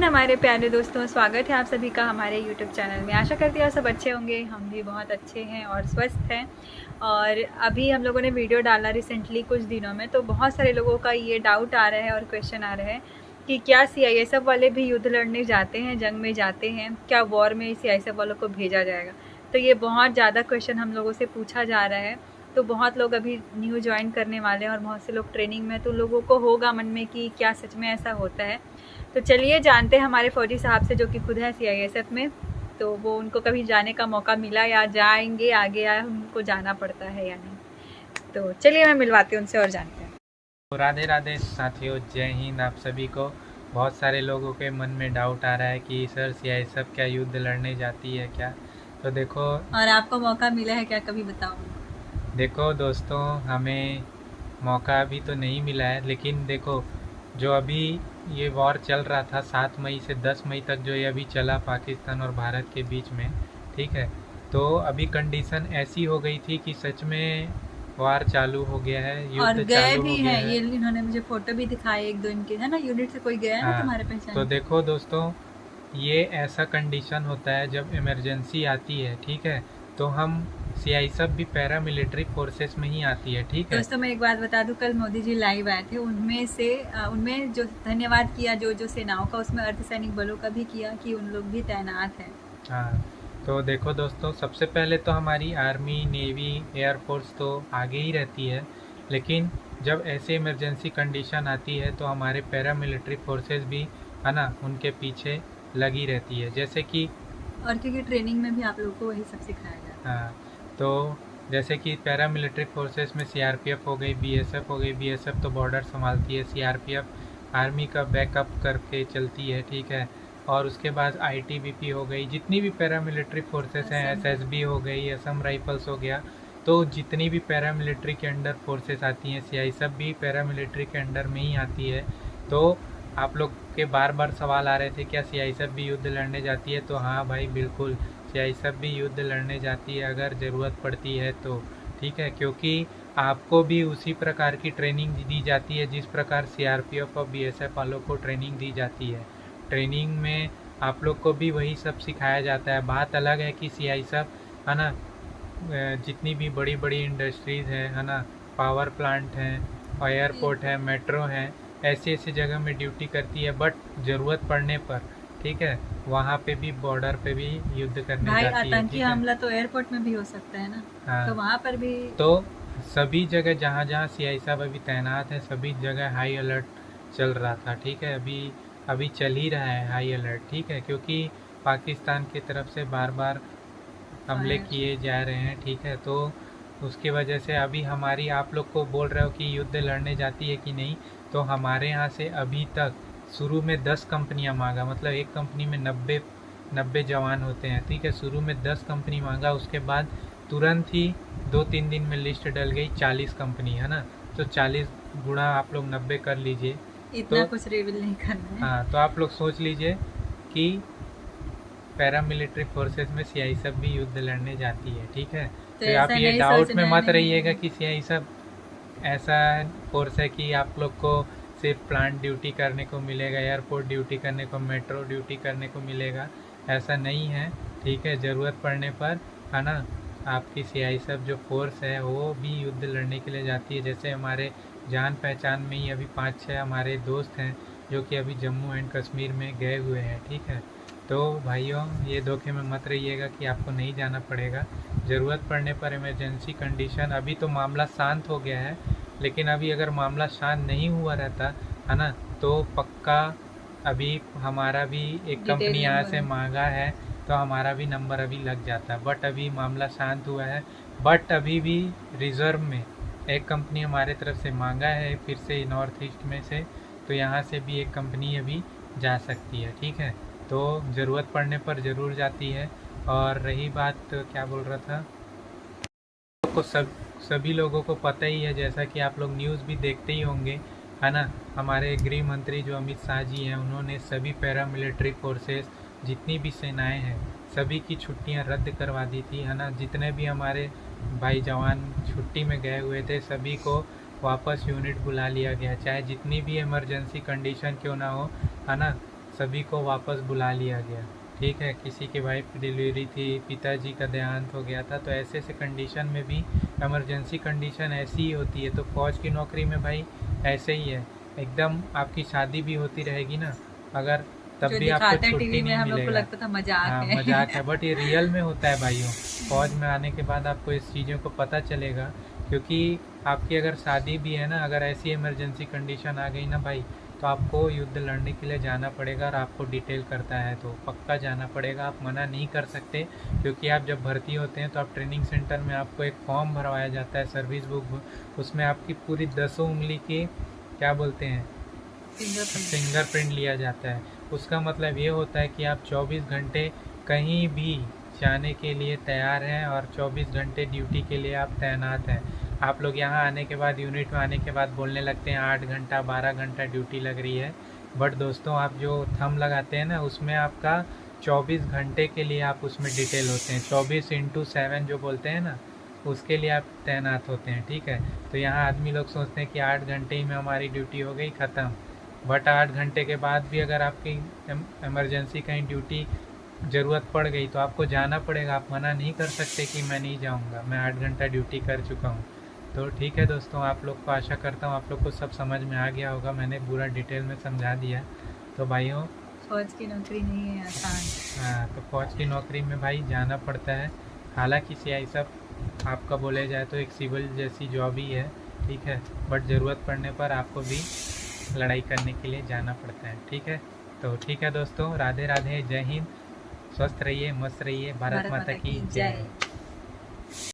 हिंद हमारे प्यारे दोस्तों, स्वागत है आप सभी का हमारे यूट्यूब चैनल में। आशा करती हूँ आप सब अच्छे होंगे। हम भी बहुत अच्छे हैं और स्वस्थ हैं। और अभी हम लोगों ने वीडियो डाला रिसेंटली कुछ दिनों में, तो बहुत सारे लोगों का ये डाउट आ रहा है और क्वेश्चन आ रहा है कि क्या CISF वाले भी युद्ध लड़ने जाते हैं, जंग में जाते हैं, क्या वॉर में CISF वालों को भेजा जाएगा। तो ये बहुत ज़्यादा क्वेश्चन हम लोगों से पूछा जा रहा है। तो बहुत लोग अभी न्यू ज्वाइन करने वाले हैं और बहुत से लोग ट्रेनिंग में, तो लोगों को होगा मन में कि क्या सच में ऐसा होता है। तो चलिए जानते हैं हमारे फौजी साहब से, जो कि खुद है CISF में। तो वो उनको कभी जाने का मौका मिला या जाएंगे आगे, या उनको जाना पड़ता है या नहीं। तो चलिए मैं मिलवाती हूँ उनसे और जानते हैं। राधे राधे साथियों, जय हिंद आप सभी को। बहुत सारे लोगों के मन में डाउट आ रहा है कि सर CISF क्या युद्ध लड़ने जाती है क्या। तो देखो, और आपको मौका मिला है क्या, कभी बताओ। देखो दोस्तों, हमें मौका अभी तो नहीं मिला है, लेकिन देखो जो अभी ये वॉर चल रहा था 7 मई से 10 मई तक, जो ये अभी चला पाकिस्तान और भारत के बीच में, ठीक है। तो अभी कंडीशन ऐसी हो गई थी कि सच में वार चालू हो गया है, और युद्ध गए चालू भी हो गया हैं है। ये, इन्होंने मुझे फोटो भी दिखाए एक दो इनके, है ना, यूनिट से कोई गया है ना हाँ, तुम्हारे तो पहचान। देखो दोस्तों, ये ऐसा कंडीशन होता है जब इमरजेंसी आती है, ठीक है। तो हम CISF भी पैरामिलिट्री फोर्सेस में ही आती है, ठीक है। दोस्तों मैं एक बात बता दूं, कल मोदी जी लाइव आए थे, उनमें जो धन्यवाद किया जो सेनाओं का, उसमें अर्धसैनिक बलों का भी किया कि उन लोग भी तैनात हैं। हाँ, तो देखो दोस्तों, सबसे पहले तो हमारी आर्मी, नेवी, एयरफोर्स तो आगे ही रहती है, लेकिन जब ऐसे इमरजेंसी कंडीशन आती है तो हमारे पैरामिलिट्री फोर्सेस भी, है ना, उनके पीछे लगी रहती है। जैसे कि और क्योंकि ट्रेनिंग में भी आप लोगों को वही सब सिखाया जाता है। हाँ, तो जैसे कि पैरामिलिट्री फोर्सेस में CRPF हो गई, BSF हो गई। BSF तो बॉर्डर संभालती है, CRPF आर्मी का बैकअप करके चलती है, ठीक है। और उसके बाद ITBP हो गई। जितनी भी पैरामिलिट्री फोर्सेस हैं, SSB हो गई, असम राइफल्स हो गया, तो जितनी भी पैरामिलिट्री के अंडर फोर्सेस आती हैं, CISF भी पैरामिलिट्री के अंडर में ही आती है। तो आप लोग के बार बार सवाल आ रहे थे क्या CISF भी युद्ध लड़ने जाती है। तो हाँ भाई, बिल्कुल CISF भी युद्ध लड़ने जाती है अगर ज़रूरत पड़ती है तो, ठीक है। क्योंकि आपको भी उसी प्रकार की ट्रेनिंग दी जाती है जिस प्रकार CRPF और BSF वालों को ट्रेनिंग दी जाती है। ट्रेनिंग में आप लोग को भी वही सब सिखाया जाता है। बात अलग है कि CISF, है ना, जितनी भी बड़ी बड़ी इंडस्ट्रीज़ है ना, पावर प्लांट हैं और एयरपोर्ट है, मेट्रो हैं, ऐसी ऐसी जगह में ड्यूटी करती है। बट ज़रूरत पड़ने पर, ठीक है, वहाँ पे भी, बॉर्डर पे भी युद्ध करने भाई, जाती है, आतंकी ठीक है। हमला तो एयरपोर्ट में भी हो सकता है ना। हाँ, तो वहाँ पर भी तो सभी जगह जहाँ जहाँ CISF अभी तैनात है, सभी जगह हाई अलर्ट चल रहा था, ठीक है। अभी चल ही रहा है हाई अलर्ट, ठीक है, क्योंकि पाकिस्तान की तरफ से बार बार हमले किए जा रहे हैं, ठीक है। तो उसकी वजह से अभी हमारी, आप लोग को बोल रहे हो कि युद्ध लड़ने जाती है कि नहीं, तो हमारे यहाँ से अभी तक शुरू में 10 कंपनियाँ मांगा, मतलब एक कंपनी में 90 जवान होते हैं, ठीक है। शुरू में 10 कंपनी मांगा, उसके बाद तुरंत ही 2-3 दिन में लिस्ट डल गई 40 कंपनी, है ना। तो 40 गुणा आप लोग 90 कर लीजिए, इतना तो कुछ रिवील नहीं करना है। हाँ, तो आप लोग सोच लीजिए कि पैरामिलिट्री फोर्सेस में CISF भी युद्ध लड़ने जाती है, ठीक है। तो आप ये डाउट में मत रहिएगा कि CISF ऐसा फोर्स है कि आप लोग को सिर्फ प्लांट ड्यूटी करने को मिलेगा, एयरपोर्ट ड्यूटी करने को, मेट्रो ड्यूटी करने को मिलेगा, ऐसा नहीं है, ठीक है। ज़रूरत पड़ने पर, है ना, आपकी CISF जो फोर्स है वो भी युद्ध लड़ने के लिए जाती है। जैसे हमारे जान पहचान में ही अभी 5-6 हमारे दोस्त हैं जो कि अभी जम्मू एंड कश्मीर में गए हुए हैं, ठीक है। तो भाइयों, ये धोखे में मत रहिएगा कि आपको नहीं जाना पड़ेगा। ज़रूरत पड़ने पर, इमरजेंसी कंडीशन, अभी तो मामला शांत हो गया है, लेकिन अभी अगर मामला शांत नहीं हुआ रहता, है ना, तो पक्का अभी हमारा भी एक कंपनी यहाँ से मांगा है, तो हमारा भी नंबर अभी लग जाता है। बट अभी मामला शांत हुआ है, बट अभी भी रिज़र्व में एक कंपनी हमारे तरफ से मांगा है, फिर से नॉर्थ ईस्ट में से, तो यहाँ से भी एक कंपनी अभी जा सकती है, ठीक है। तो ज़रूरत पड़ने पर ज़रूर जाती है। और रही बात, क्या बोल रहा था, को सभी लोगों को पता ही है, जैसा कि आप लोग न्यूज़ भी देखते ही होंगे, है ना। हमारे गृह मंत्री जो अमित शाह जी हैं, उन्होंने सभी पैरामिलिट्री फोर्सेस, जितनी भी सेनाएं हैं, सभी की छुट्टियां रद्द करवा दी थी, है ना। जितने भी हमारे भाई जवान छुट्टी में गए हुए थे, सभी को वापस यूनिट बुला लिया गया, चाहे जितनी भी इमरजेंसी कंडीशन क्यों ना हो, है ना। सभी को वापस बुला लिया गया, ठीक है। किसी के वाइफ की डिलीवरी थी, पिताजी का देहांत हो गया था, तो ऐसे ऐसे कंडीशन में भी इमरजेंसी कंडीशन ऐसी ही होती है। तो फ़ौज की नौकरी में भाई ऐसे ही है, एकदम आपकी शादी भी होती रहेगी ना, अगर तब भी आपको छुट्टी नहीं मिलेगा। लगता था मजाक है। मजाक है, बट ये रियल में होता है भाइयों। फ़ौज में आने के बाद आपको इस चीज़ों को पता चलेगा, क्योंकि आपकी अगर शादी भी है ना, अगर ऐसी इमरजेंसी कंडीशन आ गई ना भाई, तो आपको युद्ध लड़ने के लिए जाना पड़ेगा। और आपको डिटेल करता है तो पक्का जाना पड़ेगा, आप मना नहीं कर सकते। क्योंकि आप जब भर्ती होते हैं तो आप ट्रेनिंग सेंटर में आपको एक फॉर्म भरवाया जाता है, सर्विस बुक, उसमें आपकी पूरी 10 उंगली की क्या बोलते हैं फिंगरप्रिंट लिया जाता है। उसका मतलब ये होता है कि आप 24 घंटे कहीं भी जाने के लिए तैयार हैं और 24 घंटे ड्यूटी के लिए आप तैनात हैं। आप लोग यहाँ आने के बाद, यूनिट में आने के बाद बोलने लगते हैं 8 घंटा 12 घंटा ड्यूटी लग रही है, बट दोस्तों आप जो थंब लगाते हैं ना, उसमें आपका 24 घंटे के लिए आप उसमें डिटेल होते हैं। 24/7 जो बोलते हैं ना, उसके लिए आप तैनात होते हैं, ठीक है। तो यहाँ आदमी लोग सोचते हैं कि 8 घंटे ही में हमारी ड्यूटी हो गई ख़त्म, बट 8 घंटे के बाद भी अगर आपकी इमरजेंसी कहीं ड्यूटी ज़रूरत पड़ गई तो आपको जाना पड़ेगा। आप मना नहीं कर सकते कि मैं नहीं जाऊंगा, मैं 8 घंटा ड्यूटी कर चुका हूँ। तो ठीक है दोस्तों, आप लोग को आशा करता हूँ आप लोग को सब समझ में आ गया होगा, मैंने पूरा डिटेल में समझा दिया। तो भाइयों, फौज की नौकरी नहीं है आसान। हाँ, तो फौज की नौकरी में भाई जाना पड़ता है। हालांकि सीआई सब आपका बोले जाए तो एक सिविल जैसी जॉब ही है, ठीक है, बट ज़रूरत पड़ने पर आपको भी लड़ाई करने के लिए जाना पड़ता है, ठीक है। तो ठीक है दोस्तों, राधे राधे, जय हिंद, स्वस्थ रहिए, मस्त रहिए, भारत माता की जय।